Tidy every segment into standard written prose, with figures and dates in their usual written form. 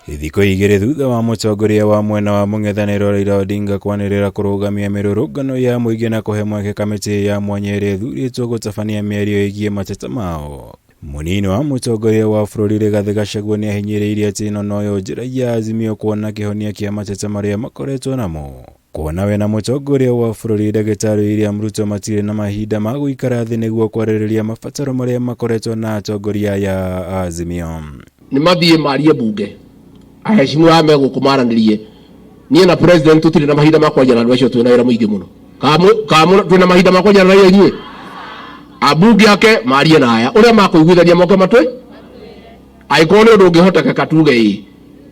Thikũ igĩrĩ thutha wa mũtongoria wa mwena wa mũng'ethanĩro Raila Odinga kwanĩrĩra kũrũgamia mĩrũrũngano ya mũingĩ na kũhe mweke kamĩtĩ ya mwanya ĩrĩa ĩthurĩtwo gũtabania mĩario ĩgiĩ mateta mao. Mũnini wa mũtongoria wa bũrũri Rigathĩ Gachagua nĩahinyĩrĩirie atĩ ĩno noyo njĩra ya Azimio kuona kĩhonia kĩa mateta marĩa makoretwo namo. Kuona we na mũtongoria wa bũrũri Ndagĩtarĩ William Ruto matirĩ na mahinda ma gũikara thĩ nĩguo kwarĩrĩria mabataro marĩa makoretwo na atongoria ya Azimio. Nĩ mathiĩ marie bunge aheshimiwa megũkũmaranĩrie niĩ na president tutirĩ na mahinda ma kwaria na andũ acio twĩna wĩra mũingĩ mũno twĩna mahinda ma kwaria na inyuĩ abunge ake marie na aya ũrĩa makũiguithania moke matwe aĩkorwo nĩ ũndũ ũngĩhotekeka tuge ĩ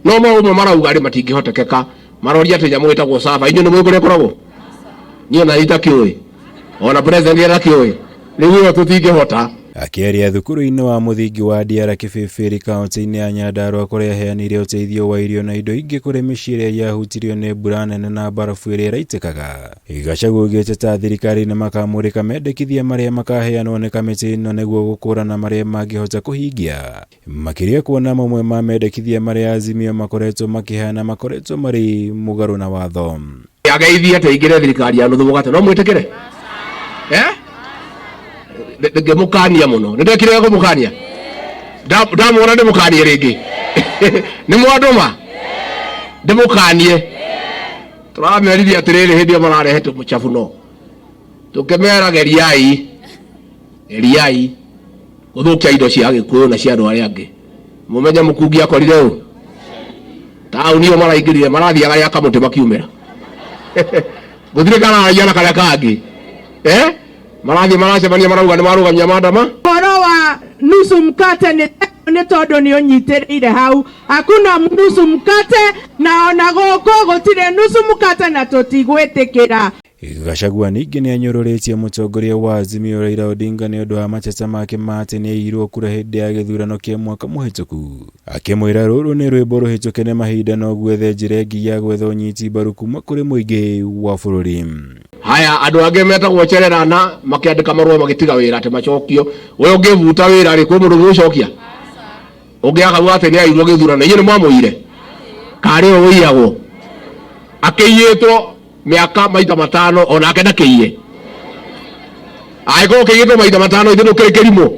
no maũmwe marauga arĩ matingĩhotekeka maroria atĩ nyamũ ĩtagwo saba inyuĩ nĩ mũĩ kũrĩa ĩkoragwo niĩ na itakĩũĩ ona president atakĩũĩ rĩu ĩyo tũtingĩhota. Akĩaria thukuru-inĩ wa mũthingi wa DR Kĩbĩbĩrĩ kaunti-inĩ ya Nyandarua kũrĩa aheanire ũteithio wa irio na indo ingĩ kũrĩ mĩciĩ ĩrĩa yahutirio nĩ mbura nene na barabu ĩrĩa ĩraitĩkaga. Gachagua oigĩte ta thirikari nĩ makamũrĩka mendekithia marĩa makaheanwo nĩ kamĩtĩ ĩno nĩguo gũkũrana marĩa mangĩhota kũhingia. Makĩria kuona mamwe ma mendekithia marĩa Azimio makoretwo makĩheana makoretwo marĩ mũgarũ na watho. Ageithia ateingĩre thirikari ya nuthu mũgate no mwĩtĩkĩre ndĩmũkania mũno nĩndekire kũmũkania ndamwona ndĩmũkanie rĩngĩ nĩ mwandũma ndĩmũkanie tũramerithia atĩrĩrĩ hĩndĩ ĩyo mararehe tũmũcabu no tũkĩmera geriai gũthũkia indo cia Gĩkũyũ na cia andũ arĩa angĩ mũmenye mũkungi akorire ũũ taũni ĩyo maraingĩrire marathiaga ya kamũtĩ makiumĩra gũtirĩ kararagia na karĩa kangĩ marathi maracemania marauga nĩ marũgamia maandama. Ũhoro wa nusu mkate nĩ tondũ nĩ ũnyitĩrĩire hau hakuna nusu mkate na ona gũkũ gũtirĩ nusu mkate na tũtigwĩtĩkĩra. Gachagua ningĩ nĩanyũrũrĩtie mũtongoria wa Azimio Raila Odinga nĩ ũndũ wa mateta make ma atĩ nĩaiyirwo kura hĩndĩ ya gĩthurano kĩa mwaka mũhĩtũku. Akĩmwĩra rũrũ nĩ rwĩmbo rũhĩtũke nĩ mahinda no gwethe njĩra ĩngĩ ya gwetha ũnyiti mbaru kuma kũrĩ mũingĩ wa bũrũri. Haya andũ angĩ metagwo Chererana makĩandĩka marũa magĩtiga wĩra atĩ macokio we ũngĩvuta wĩra rĩ kwĩ mũndũ ũgũcokia ũngĩakaga atĩ nĩaiyirwo gĩthurano inyuĩ nĩ mwamũire karĩ o wĩiyagwo akĩiyĩtwo miaka maita matano onake ndakĩiye aĩkorwo kĩiyĩtwo maita matano ithe ndũkĩrĩ kĩrimũ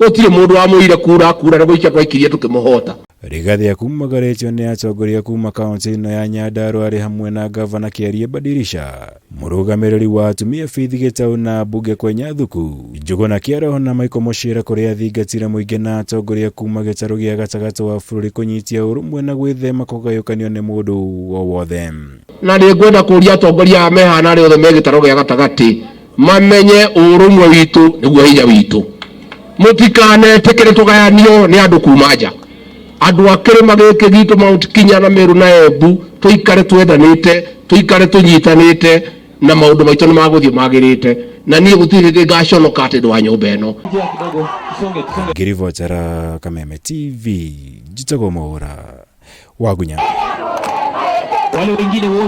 gũtirĩ mũndũ wamũire kura nĩ gũikia twaikirie tũkĩmũhota. Rigathĩ akumagarĩtio nĩ atongoria kuma kaunti ĩno ya Nyandarua arĩ hamwe na gavana Kĩarie Badirisha, mũrũgamĩrĩri wa atumia Faith Gĩtaũ na mbunge Kwenya Thuku, Njũgũna Kĩaroho na Michael Mũchĩra kũrĩa athingatire mũingĩ na atongoria kuma gĩtarũ gĩa gatagatĩ wa bũrũri kũnyitia ũrũmwe na gwĩthema kũgayũkanio nĩ mũndũ o wothe. Na nĩ ngwenda kũria atongoria mehana arĩa othe me gĩtarũ gĩa gatagatĩ mamenye ũrũmwe witũ nĩguo hinya witũ. Mũtikanetĩkĩre tũgayanio nĩ andũ kuma nja. Andũ a kĩrĩma gĩkĩ gitũ Mount Kenya na Meru na Embu tũikare twendanĩte tũikare tũnyitanĩte na maũndũ maitũ nĩ magũthiĩ magĩrĩte na niĩ gũtirĩ hĩndĩ ngaconoka atĩ ndũ wa nyũmba ĩno. Ngĩribotera Kameme TV njitagwo Mwaũra wa Gunya.